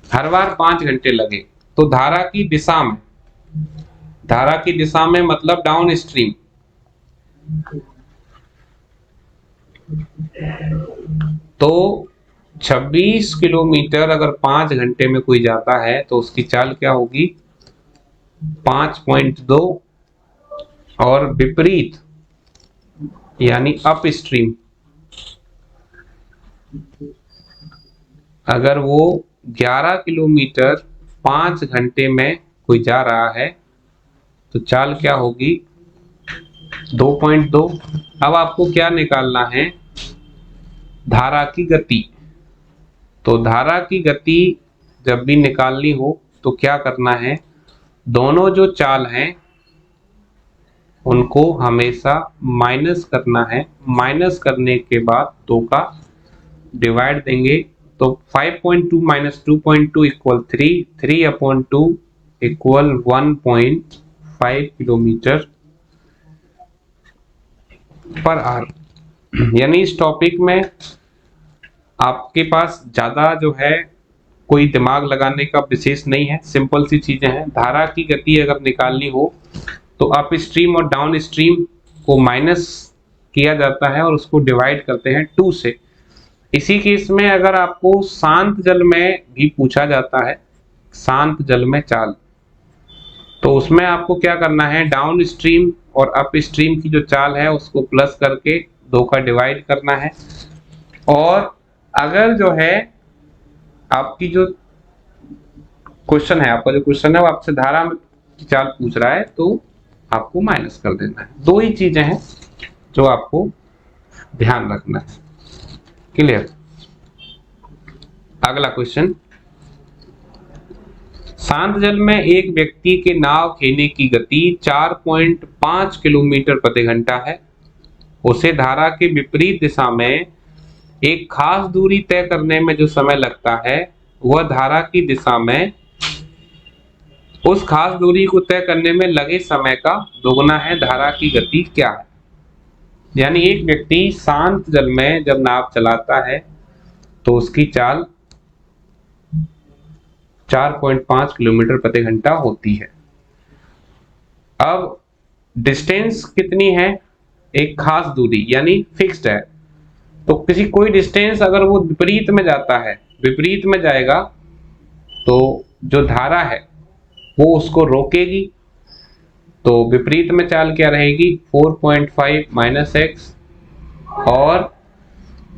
S1: हर बार 5 घंटे लगे, तो धारा की दिशा में मतलब डाउन स्ट्रीम। तो 26 किलोमीटर अगर 5 घंटे में कोई जाता है तो उसकी चाल क्या होगी, 5.2। और विपरीत यानी अप स्ट्रीम अगर वो 11 किलोमीटर 5 घंटे में कोई जा रहा है तो चाल क्या होगी, 2.2। अब आपको क्या निकालना है, धारा की गति। तो धारा की गति जब भी निकालनी हो तो क्या करना है, दोनों जो चाल हैं उनको हमेशा माइनस करना है। माइनस करने के बाद 2 का डिवाइड देंगे तो 5.2 minus 2.2 equal 3, 3/2 equal 1.5 kilometre per hour. यानी इस टॉपिक में आपके पास ज़्यादा जो है कोई दिमाग लगाने का विशेष नहीं है, सिंपल सी चीज़ें हैं। धारा की गति अगर निकालनी हो तो अप स्ट्रीम और डाउन स्ट्रीम को माइनस किया जाता है और उसको डिवाइड करते हैं 2 से। इसी केस में अगर आपको शांत जल में भी पूछा जाता है, शांत जल में चाल, तो उसमें आपको क्या करना है, डाउन स्ट्रीम और अप स्ट्रीम की जो चाल है उसको प्लस करके 2 का डिवाइड करना है। और अगर जो है आपकी जो क्वेश्चन है, आपका जो क्वेश्चन है वो आपसे धारा की चाल पूछ रहा है तो आपको माइनस कर देना है। 2 ही चीजें हैं जो आपको ध्यान रखना है। क्लियर? अगला क्वेश्चन, शांत जल में एक व्यक्ति के नाव खेने की गति 4.5 किलोमीटर प्रति घंटा है। उसे धारा के विपरीत दिशा में एक खास दूरी तय करने में जो समय लगता है वह धारा की दिशा में उस खास दूरी को तय करने में लगे समय का दोगुना है। धारा की गति क्या है? यानी एक व्यक्ति शांत जल में जब नाव चलाता है तो उसकी चाल 4.5 किलोमीटर प्रति घंटा होती है। अब डिस्टेंस कितनी है, एक खास दूरी यानी फिक्स्ड है। तो किसी कोई डिस्टेंस अगर वो विपरीत में जाता है, विपरीत में जाएगा तो जो धारा है वो उसको रोकेगी। तो विपरीत में चाल क्या रहेगी, 4.5 माइनस एक्स। और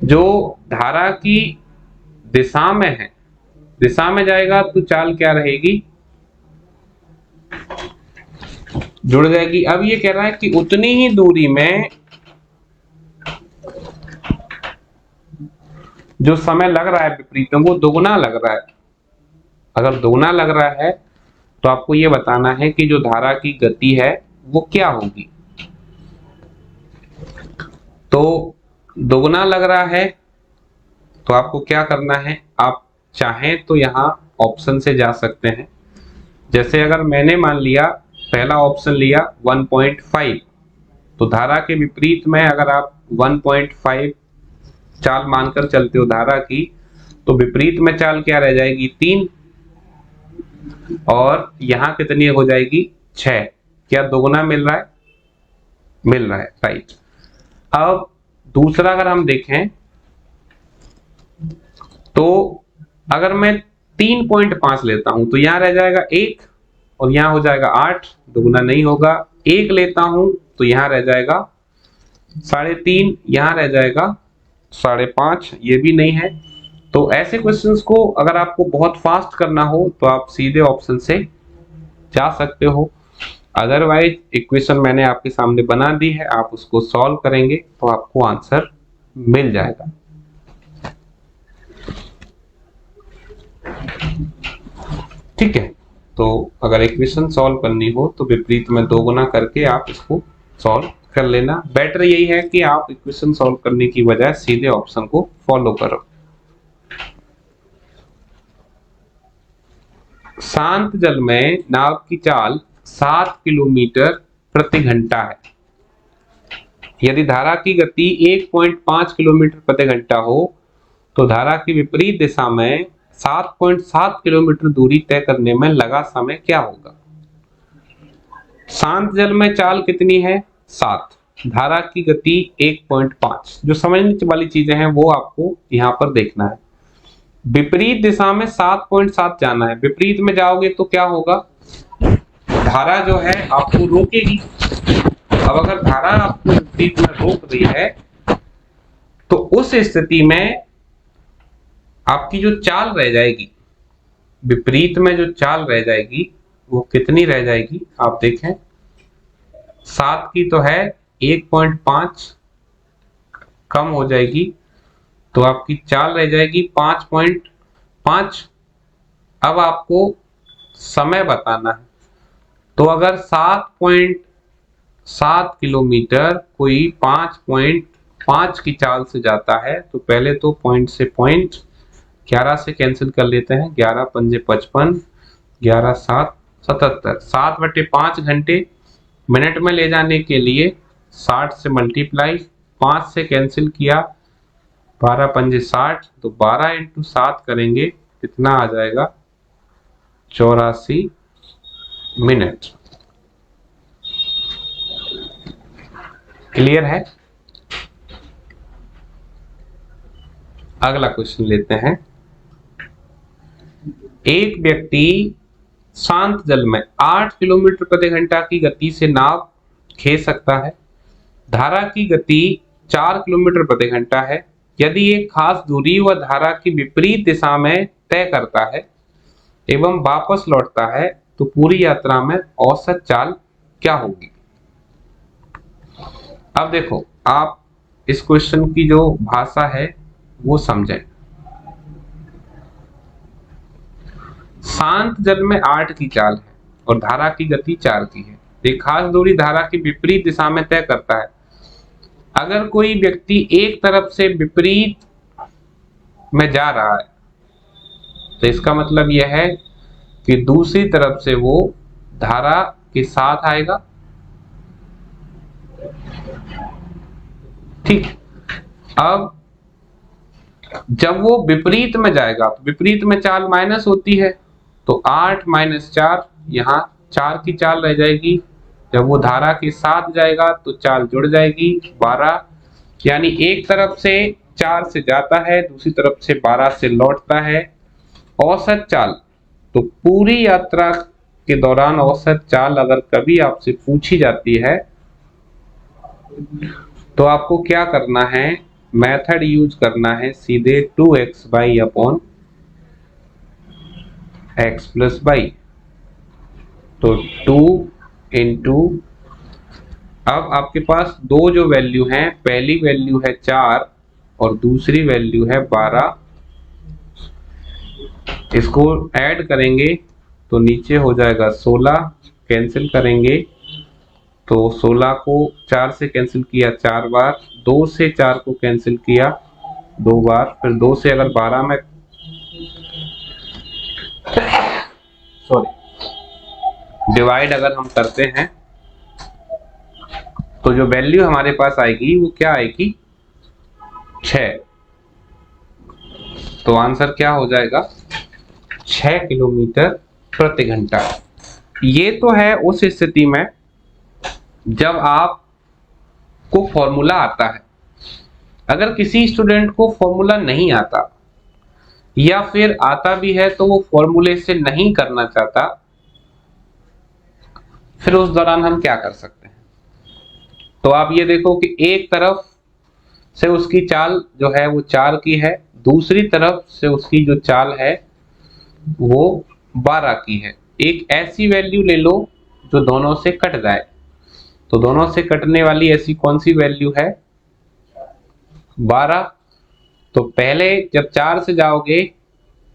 S1: जो धारा की दिशा में है, दिशा में जाएगा तो चाल क्या रहेगी, जुड़ जाएगी। अब ये कह रहा है कि उतनी ही दूरी में जो समय लग रहा है विपरीत में वो दोगुना लग रहा है। अगर दोगुना लग रहा है तो आपको ये बताना है कि जो धारा की गति है वो क्या होगी। तो दोगुना लग रहा है तो आपको क्या करना है, आप चाहें तो यहाँ ऑप्शन से जा सकते हैं। जैसे अगर मैंने मान लिया पहला ऑप्शन लिया 1.5, तो धारा के विपरीत में अगर आप 1.5 चाल मानकर चलते हो धारा की, तो विपरीत में चाल क्या रह जाएगी, 3। और यहाँ कितनी हो जाएगी, 6। क्या दोगुना मिल रहा है? मिल रहा है, राइट। अब दूसरा अगर हम देखें तो अगर मैं 3.5 लेता हूं तो यहां रह जाएगा 1 और यहां हो जाएगा 8, दोगुना नहीं होगा। 1 लेता हूं तो यहां रह जाएगा 3.5, यहां रह जाएगा 5.5, ये भी नहीं है। तो ऐसे क्वेश्चंस को अगर आपको बहुत फास्ट करना हो तो आप सीधे ऑप्शन से जा सकते हो। अदरवाइज इक्वेशन मैंने आपके सामने बना दी है, आप उसको सॉल्व करेंगे तो आपको आंसर मिल जाएगा। ठीक है, तो अगर इक्वेशन सॉल्व करनी हो तो विपरीत में दोगुना करके आप इसको सॉल्व कर लेना। बेटर यही है कि आप इक्वेशन सॉल्व करने की बजाय सीधे ऑप्शन को फॉलो करो। शांत जल में नाव की चाल 7 किलोमीटर प्रति घंटा है। यदि धारा की गति 1.5 किलोमीटर प्रति घंटा हो तो धारा की विपरीत दिशा में 7.7 किलोमीटर दूरी तय करने में लगा समय क्या होगा। शांत जल में चाल कितनी है, 7, धारा की गति 1.5। जो समझने वाली चीजें हैं वो आपको यहाँ पर देखना है। विपरीत दिशा में 7.7 जाना है, विपरीत में जाओगे तो क्या होगा, धारा जो है आपको रोकेगी। अब अगर धारा आपको विपरीत में रोक रही है तो उस स्थिति में आपकी जो चाल रह जाएगी, विपरीत में जो चाल रह जाएगी वो कितनी रह जाएगी, आप देखें 7 की तो है 1.5 कम हो जाएगी, तो आपकी चाल रह जाएगी 5.5। अब आपको समय बताना है, तो अगर 7.7 किलोमीटर कोई 5.5 की चाल से जाता है, तो पहले तो पॉइंट से पॉइंट 11 से कैंसिल कर लेते हैं, 11 पंजे 55, 11 7 77, 7/5 घंटे। मिनट में ले जाने के लिए 60 से मल्टीप्लाई, 5 से कैंसिल किया, 12 पंजे 60, तो 12 इंटू 7 करेंगे, कितना आ जाएगा, 84 मिनट। क्लियर है? अगला क्वेश्चन लेते हैं। एक व्यक्ति शांत जल में 8 किलोमीटर प्रति घंटा की गति से नाव खींच सकता है। धारा की गति 4 किलोमीटर प्रति घंटा है। यदि एक खास दूरी व धारा की विपरीत दिशा में तय करता है एवं वापस लौटता है, तो पूरी यात्रा में औसत चाल क्या होगी? अब देखो, आप इस क्वेश्चन की जो भाषा है वो समझें। शांत जल में 8 की चाल है और धारा की गति 4 की है। एक खास दूरी धारा की विपरीत दिशा में तय करता है। अगर कोई व्यक्ति एक तरफ से विपरीत में जा रहा है, तो इसका मतलब यह है कि दूसरी तरफ से वो धारा के साथ आएगा। ठीक, अब जब वो विपरीत में जाएगा, तो विपरीत में चाल माइनस होती है, तो 8 - 4, यहाँ 4 की चाल रह जाएगी। जब वो धारा के साथ जाएगा तो चाल जुड़ जाएगी 12, यानी एक तरफ से 4 से जाता है, दूसरी तरफ से 12 से लौटता है। औसत चाल, तो पूरी यात्रा के दौरान औसत चाल अगर कभी आपसे पूछी जाती है, तो आपको क्या करना है, मेथड यूज करना है, सीधे 2x/अपॉन x + y। तो 2 इंटू, अब आपके पास दो जो वैल्यू हैं, पहली वैल्यू है 4 और दूसरी वैल्यू है 12। इसको ऐड करेंगे तो नीचे हो जाएगा 16, कैंसिल करेंगे तो 16 को 4 से कैंसिल किया 4 बार, 2 से 4 को कैंसिल किया 2 बार, फिर 2 से अगर 12 में डिवाइड अगर हम करते हैं, तो जो वैल्यू हमारे पास आएगी वो क्या आएगी, 6। तो आंसर क्या हो जाएगा, 6 किलोमीटर प्रति घंटा। ये तो है उस स्थिति में जब आपको फॉर्मूला आता है। अगर किसी स्टूडेंट को फॉर्मूला नहीं आता, या फिर आता भी है तो वो फॉर्मूले से नहीं करना चाहता, फिर उस दौरान हम क्या कर सकते हैं? तो आप ये देखो कि एक तरफ से उसकी चाल जो है वो 4 की है, दूसरी तरफ से उसकी जो चाल है वो 12 की है। एक ऐसी वैल्यू ले लो जो दोनों से कट जाए। तो दोनों से कटने वाली ऐसी कौन सी वैल्यू है, 12। तो पहले जब 4 से जाओगे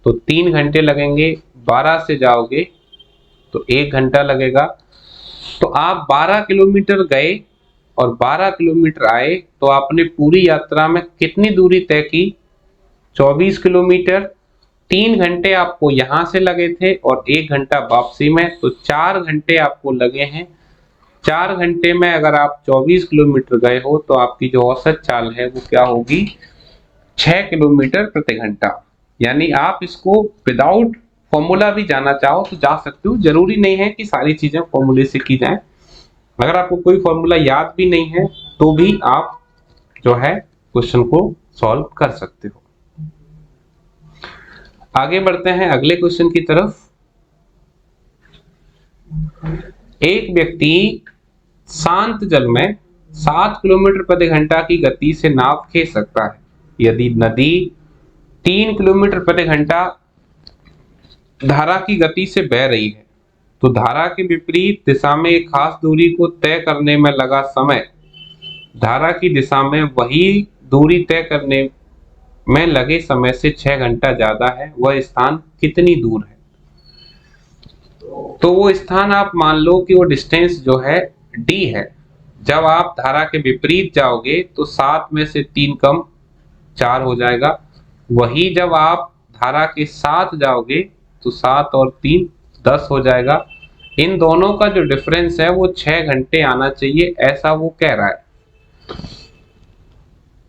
S1: तो 3 घंटे लगेंगे, 12 से जाओगे तो 1 घंटा लगेगा। तो आप 12 किलोमीटर गए और 12 किलोमीटर आए, तो आपने पूरी यात्रा में कितनी दूरी तय की, 24 किलोमीटर। 3 घंटे आपको यहां से लगे थे और 1 घंटा वापसी में, तो 4 घंटे आपको लगे हैं। 4 घंटे में अगर आप 24 किलोमीटर गए हो, तो आपकी जो औसत चाल है वो क्या होगी, 6 किलोमीटर प्रति घंटा। यानी आप इसको विदाउट फॉर्मूला भी जाना चाहो तो जा सकते हो, जरूरी नहीं है कि सारी चीजें फॉर्मूले से की जाएं। अगर आपको कोई फॉर्मूला याद भी नहीं है तो भी आप जो है क्वेश्चन को सॉल्व कर सकते हो। आगे बढ़ते हैं अगले क्वेश्चन की तरफ। एक व्यक्ति शांत जल में 7 किलोमीटर प्रति घंटा की गति से नाव खींच सकता है। यदि नदी 3 किलोमीटर प्रति घंटा धारा की गति से बह रही है, तो धारा के विपरीत दिशा में एक खास दूरी को तय करने में लगा समय धारा की दिशा में वही दूरी तय करने में लगे समय से 6 घंटा ज्यादा है वह स्थान कितनी दूर है? तो वो स्थान आप मान लो कि वो डिस्टेंस जो है d है। जब आप धारा के विपरीत जाओगे तो 7 में से 3 कम 4 हो जाएगा। वही जब आप धारा के साथ जाओगे तो 7 और 3 10 हो जाएगा। इन दोनों का जो डिफरेंस है वो 6 घंटे आना चाहिए, ऐसा वो कह रहा है।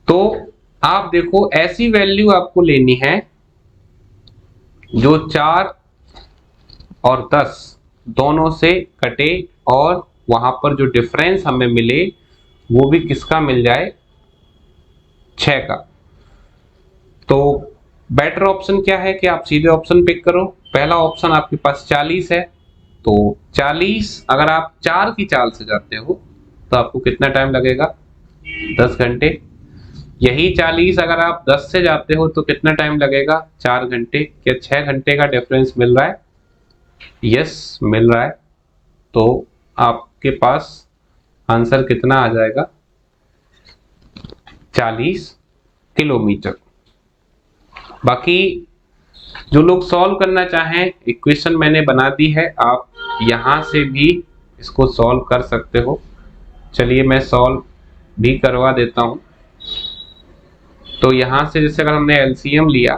S1: तो आप देखो ऐसी वैल्यू आपको लेनी है जो 4 और 10 दोनों से कटे और वहां पर जो डिफरेंस हमें मिले वो भी किसका मिल जाए, 6 का। तो बेटर ऑप्शन क्या है कि आप सीधे ऑप्शन पिक करो। पहला ऑप्शन आपके पास 40 है, तो 40 अगर आप 4 की चाल से जाते हो तो आपको कितना टाइम लगेगा, 10 घंटे। यही 40 अगर आप 10 से जाते हो तो कितना टाइम लगेगा, 4 घंटे। क्या 6 घंटे का डिफरेंस मिल रहा है? यस, मिल रहा है। तो आपके पास आंसर कितना आ जाएगा, 40 किलोमीटर। बाकी जो लोग सॉल्व करना चाहें, इक्वेशन मैंने बना दी है, आप यहां से भी इसको सॉल्व कर सकते हो। चलिए मैं सॉल्व भी करवा देता हूं। तो यहां से जैसे अगर हमने एलसीएम लिया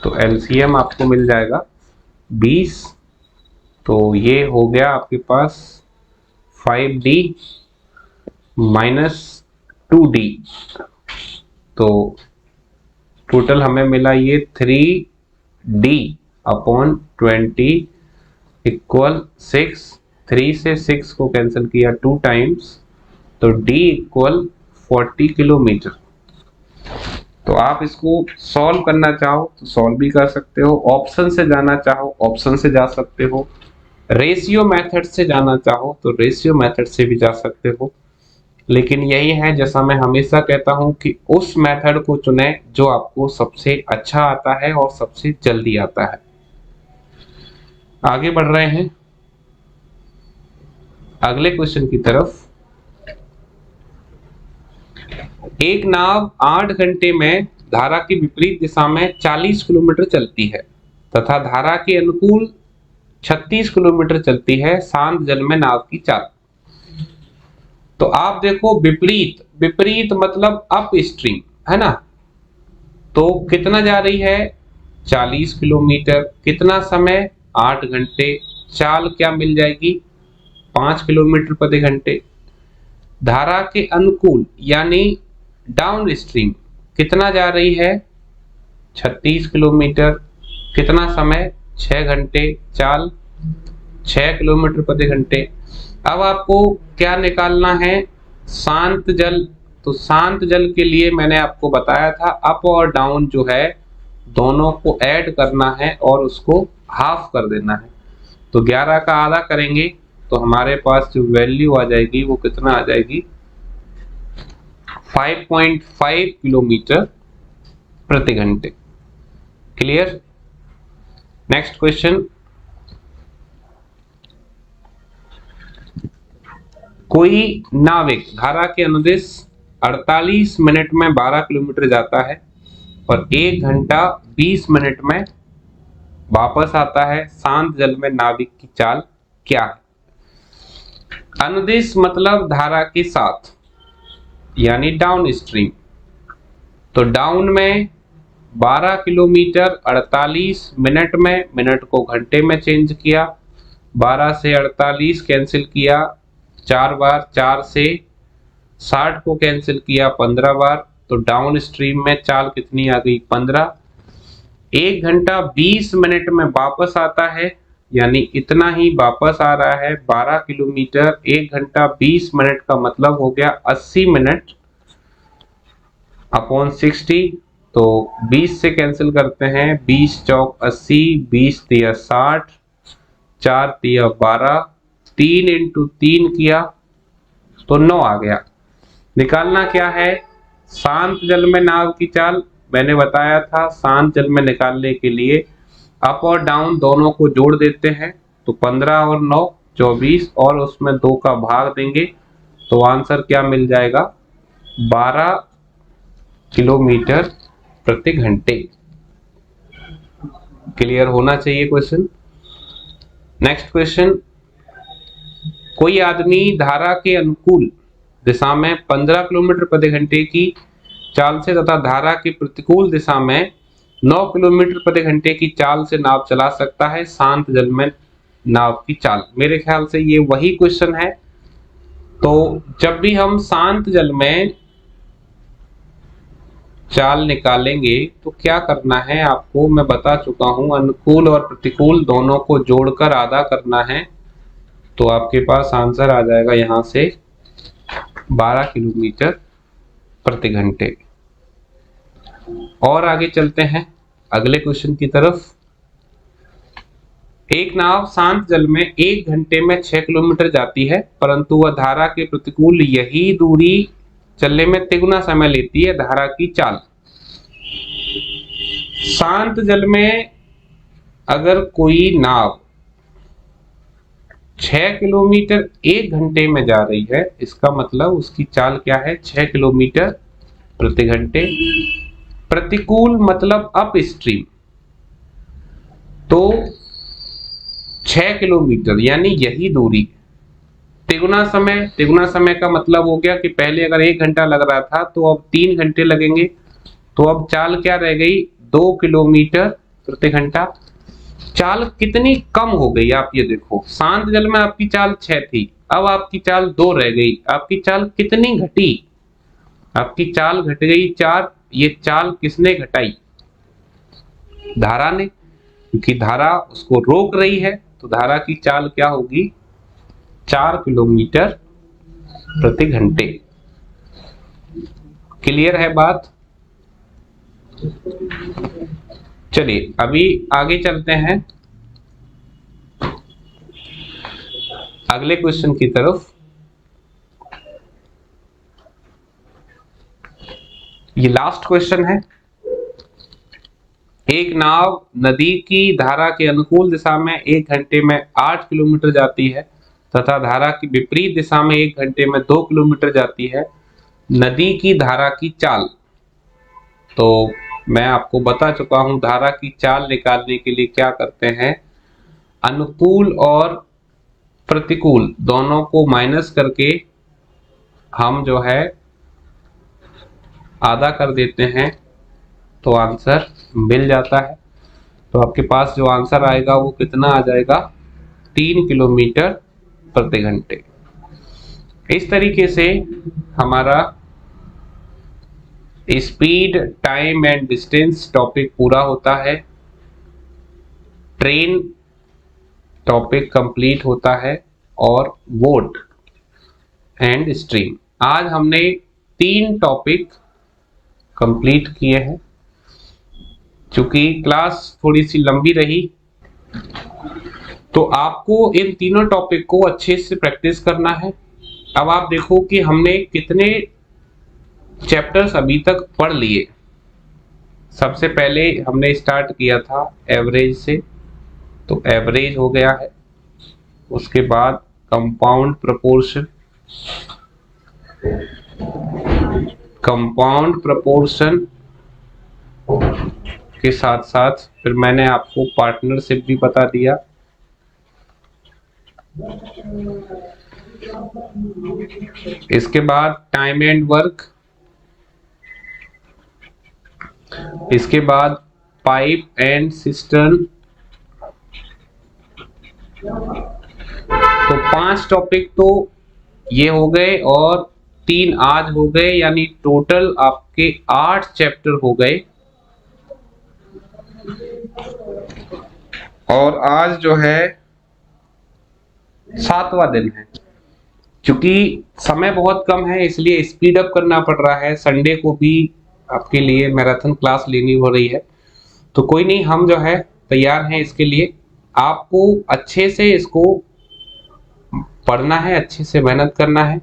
S1: तो एलसीएम आपको मिल जाएगा 20। तो ये हो गया आपके पास 5d माइनस 2d। तो टोटल हमें मिला ये 3d अपॉन 20 इक्वल 6। 3 से 6 को कैंसिल किया 2 टाइम्स, तो d इक्वल 40 किलोमीटर। तो आप इसको सॉल्व करना चाहो तो सॉल्व भी कर सकते हो, ऑप्शन से जाना चाहो ऑप्शन से जा सकते हो, रेशियो मेथड से जाना चाहो तो रेशियो मेथड से भी जा सकते हो। लेकिन यही है, जैसा मैं हमेशा कहता हूं कि उस मेथड को चुने जो आपको सबसे अच्छा आता है और सबसे जल्दी आता है। आगे बढ़ रहे हैं अगले क्वेश्चन की तरफ। एक नाव 8 घंटे में धारा की विपरीत दिशा में 40 किलोमीटर चलती है तथा धारा के अनुकूल 36 किलोमीटर चलती है शांत जल में नाव की चाल। तो आप देखो विपरीत, विपरीत मतलब अप स्ट्रीम है ना। तो कितना जा रही है, 40 किलोमीटर। कितना समय, 8 घंटे। चाल क्या मिल जाएगी, 5 किलोमीटर प्रति घंटे। धारा के अनुकूल यानी डाउन स्ट्रीम कितना जा रही है, 36 किलोमीटर। कितना समय, 6 घंटे। चाल 6 किलोमीटर प्रति घंटे। अब आपको क्या निकालना है, शांत जल। तो शांत जल के लिए मैंने आपको बताया था अप और डाउन जो है दोनों को ऐड करना है और उसको हाफ कर देना है। तो 11 का आधा करेंगे तो हमारे पास जो वैल्यू आ जाएगी वो कितना आ जाएगी, 5.5 किलोमीटर प्रति घंटे। क्लियर। Next question. कोई नाविक धारा के अनुदिश 48 मिनट में 12 किलोमीटर जाता है और 1 घंटा 20 मिनट में वापस आता है, शांत जल में नाविक की चाल क्या है? अनुदिश मतलब धारा के साथ यानी डाउन स्ट्रीम। तो डाउन में 12 किलोमीटर 48 मिनट में, मिनट को घंटे में चेंज किया, 12 से 48 कैंसिल किया 4 बार, 4 से 60 को कैंसिल किया 15 बार। तो डाउन स्ट्रीम में चाल कितनी आ गई, 15। 1 घंटा 20 मिनट में वापस आता है यानी इतना ही वापस आ रहा है, 12 किलोमीटर। 1 घंटा 20 मिनट का मतलब हो गया 80 मिनट अपॉन 60। तो 20 से कैंसिल करते हैं, 20 चौक 80, 20 तिया 60, 4 तिया 12, 3 इंटू 3 किया तो 9 आ गया। निकालना क्या है, शांत जल में नाव की चाल। मैंने बताया था शांत जल में निकालने के लिए अप और डाउन दोनों को जोड़ देते हैं। तो 15 और 9 24 और उसमें 2 का भाग देंगे तो आंसर क्या मिल जाएगा, 12 किलोमीटर प्रति घंटे। क्लियर होना चाहिए क्वेश्चन। नेक्स्ट क्वेश्चन, कोई आदमी धारा के अनुकूल दिशा में 15 किलोमीटर प्रति घंटे की चाल से तथा धारा की प्रतिकूल दिशा में 9 किलोमीटर प्रति घंटे की चाल से नाव चला सकता है। शांत जल में नाव की चाल। मेरे ख्याल से ये वही क्वेश्चन है। तो जब भी हम शांत जल में चाल निकालेंगे तो क्या करना है आपको मैं बता चुका हूं, अनुकूल और प्रतिकूल दोनों को जोड़कर आधा करना है। तो आपके पास आंसर आ जाएगा यहां से 12 किलोमीटर प्रति घंटे। और आगे चलते हैं अगले क्वेश्चन की तरफ। एक नाव शांत जल में 1 घंटे में 6 किलोमीटर जाती है, परंतु वह धारा के प्रतिकूल यही दूरी चलने में तिगुना समय लेती है। धारा की चाल। शांत जल में अगर कोई नाव 6 किलोमीटर 1 घंटे में जा रही है, इसका मतलब उसकी चाल क्या है, 6 किलोमीटर प्रति घंटे। प्रतिकूल मतलब अप स्ट्रीम, तो 6 किलोमीटर यानी यही दूरी। तिगुना समय का मतलब हो गया कि पहले अगर 1 घंटा लग रहा था तो अब 3 घंटे लगेंगे। तो अब चाल क्या रह गई, 2 किलोमीटर प्रति घंटा। चाल कितनी कम हो गई आप ये देखो, शांत जल में आपकी चाल 6 थी, अब आपकी चाल 2 रह गई। आपकी चाल कितनी घटी, आपकी चाल घट गई 4। ये चाल किसने घटाई, धारा ने, क्योंकि धारा उसको रोक रही है। तो धारा की चाल क्या होगी, 4 किलोमीटर प्रति घंटे। क्लियर है बात। चलिए अभी आगे चलते हैं अगले क्वेश्चन की तरफ। ये लास्ट क्वेश्चन है। एक नाव नदी की धारा के अनुकूल दिशा में 1 घंटे में 8 किलोमीटर जाती है तथा धारा की विपरीत दिशा में 1 घंटे में 2 किलोमीटर जाती है। नदी की धारा की चाल। तो मैं आपको बता चुका हूं, धारा की चाल निकालने के लिए क्या करते हैं, अनुकूल और प्रतिकूल दोनों को माइनस करके हम जो है आधा कर देते हैं तो आंसर मिल जाता है। तो आपके पास जो आंसर आएगा वो कितना आ जाएगा, 3 किलोमीटर प्रति घंटे। इस तरीके से हमारा speed, time and distance topic पूरा होता है। ट्रेन टॉपिक कंप्लीट होता है और वोट एंड स्ट्रीम। आज हमने 3 टॉपिक कंप्लीट किए हैं। चूंकि क्लास थोड़ी सी लंबी रही तो आपको इन तीनों टॉपिक को अच्छे से प्रैक्टिस करना है। अब आप देखो कि हमने कितने चैप्टर्स अभी तक पढ़ लिए। सबसे पहले हमने स्टार्ट किया था एवरेज से, तो एवरेज हो गया है। उसके बाद कंपाउंड प्रोपोर्शन, कंपाउंड प्रोपोर्शन के साथ साथ फिर मैंने आपको पार्टनरशिप भी बता दिया। इसके बाद टाइम एंड वर्क, इसके बाद पाइप एंड सिस्टर्न। तो 5 टॉपिक तो ये हो गए और 3 आज हो गए, यानी टोटल आपके 8 चैप्टर हो गए। और आज जो है 7वां दिन है। क्योंकि समय बहुत कम है इसलिए स्पीड अप करना पड़ रहा है। संडे को भी आपके लिए मैराथन क्लास लेनी हो रही है। तो कोई नहीं, हम जो है तैयार हैं इसके लिए। आपको अच्छे से इसको पढ़ना है, अच्छे से मेहनत करना है।